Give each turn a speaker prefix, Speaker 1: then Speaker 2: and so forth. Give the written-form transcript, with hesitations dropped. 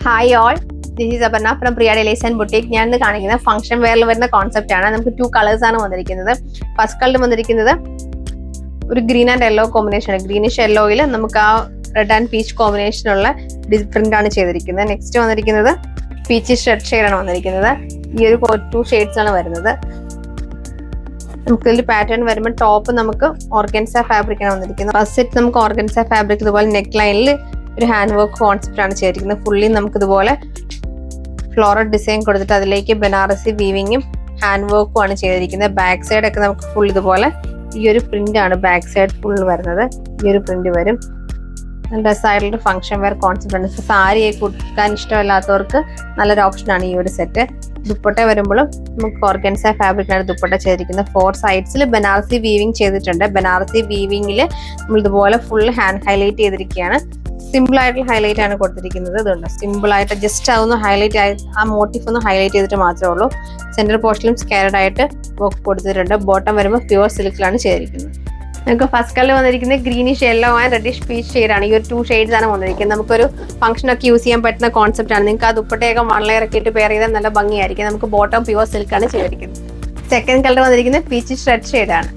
Speaker 1: Hi all, this is Aparna from Priya Delys and boutique. ഞാൻ ഇന്ന് കാണിക്കുന്നത് ഫംഗ്ഷൻ വെയറിൽ വരുന്ന കോൺസെപ്റ്റ് ആണ്. നമുക്ക് 2 കളേഴ്സ് ആണ് വന്നിരിക്കുന്നത്. ഫസ്റ്റ് കളർ വന്നിരിക്കുന്നത് ഒരു ഗ്രീൻ ആൻഡ് യെല്ലോ കോമ്പിനേഷൻ ആണ്. ഗ്രീനിഷ് യെല്ലോയിൽ നമുക്ക് ആ റെഡ് ആൻഡ് പീച്ച് കോമ്പിനേഷനുള്ള പ്രിന്റ് ആണ് ചെയ്തിരിക്കുന്നത്. നെക്സ്റ്റ് വന്നിരിക്കുന്നത് പീച്ച് റെഡ് ഷെയ്ഡ് ആണ് വന്നിരിക്കുന്നത്. ഈ ഒരു 2 ഷെയ്ഡ്സ് ആണ് വരുന്നത്. നമുക്ക് ഇതിൽ പാറ്റേൺ വരുമ്പോൾ ടോപ്പ് നമുക്ക് ഓർഗൻസ ഫാബ്രിക് ആണ് വന്നിരിക്കുന്നത്. ഫസ്റ്റ് സെറ്റ് നമുക്ക് ഓർഗൻസ ഫാബ്രിക് ഇതുപോലെ നെക്ക് ലൈനിൽ ഒരു ഹാൻഡ് വർക്ക് കോൺസെപ്റ്റ് ആണ് ചെയ്തിരിക്കുന്നത്. ഫുള്ളി നമുക്ക് ഇതുപോലെ ഫ്ലോറൽ ഡിസൈൻ കൊടുത്തിട്ട് അതിലേക്ക് ബനാറസി വീവിങ്ങും ഹാൻഡ് വർക്കും ആണ് ചെയ്തിരിക്കുന്നത്. ബാക്ക് സൈഡ് ഒക്കെ നമുക്ക് ഫുൾ ഇതുപോലെ ഈ ഒരു പ്രിന്റ് ആണ് ബാക്ക് സൈഡ് ഫുൾ വരുന്നത്. ഈ ഒരു പ്രിന്റ് വരും. നല്ല സൈഡിലൊരു ഫംഗ്ഷൻ വെയർ കോൺസെപ്റ്റ് ആണ്. സാരിയെ കൊടുക്കാൻ ഇഷ്ടമല്ലാത്തവർക്ക് നല്ലൊരു ഓപ്ഷനാണ് ഈ ഒരു സെറ്റ്. ദുപ്പട്ട വരുമ്പോഴും നമുക്ക് ഓർഗൻസ ഫാബ്രിക്കിലാണ് ദുപ്പട്ട ചെയ്തിരിക്കുന്നത്. 4 സൈഡ്സിൽ ബനാറസി വീവിങ് ചെയ്തിട്ടുണ്ട്. ബനാറസി വീവിങ്ങിൽ നമ്മൾ ഇതുപോലെ ഫുൾ ഹാൻഡ് ഹൈലൈറ്റ് ചെയ്തിരിക്കുകയാണ്. സിമ്പിൾ ആയിട്ടുള്ള ഹൈലൈറ്റ് ആണ് കൊടുത്തിരിക്കുന്നത്. ഇതുണ്ട്, സിമ്പിൾ ആയിട്ട് ജസ്റ്റ് അതൊന്ന് ഹൈലൈറ്റ് ആയി ആ മോട്ടീഫ് ഒന്ന് ഹൈലൈറ്റ് ചെയ്തിട്ട് മാത്രമേ ഉള്ളൂ. സെന്റർ പോർഷനിലും സ്കാരഡ് ആയിട്ട് വർക്ക് കൊടുത്തിട്ടുണ്ട്. ബോട്ടം വരുമ്പോൾ പ്യുവർ സിൽക്കിലാണ് ചെയ്തിരിക്കുന്നത്. നമുക്ക് ഫസ്റ്റ് കളർ വന്നിരിക്കുന്നത് greenish yellow and reddish peach ഷെയ്ഡാണ്. ഈ ഒരു 2 ഷെയ്ഡ്സ് ആണ് വന്നിരിക്കുന്നത്. നമുക്കൊരു ഫംഗ്ഷനൊക്കെ യൂസ് ചെയ്യാൻ പറ്റുന്ന കോൺസെപ്റ്റ് ആണ്. നിങ്ങൾക്ക് ആ ദുപ്പട്ടയൊക്കെ 1 ലെയർ ഒക്കെ ഇട്ട് പെയർ ചെയ്താൽ നല്ല ഭംഗിയായിരിക്കും. നമുക്ക് ബോട്ടം പ്യുവർ സിൽക്കാണ് ചെയ്തിരിക്കുന്നത്. സെക്കൻഡ് കളർ വന്നിരിക്കുന്നത് പീച്ച് റെഡ് ഷെയ്ഡാണ്.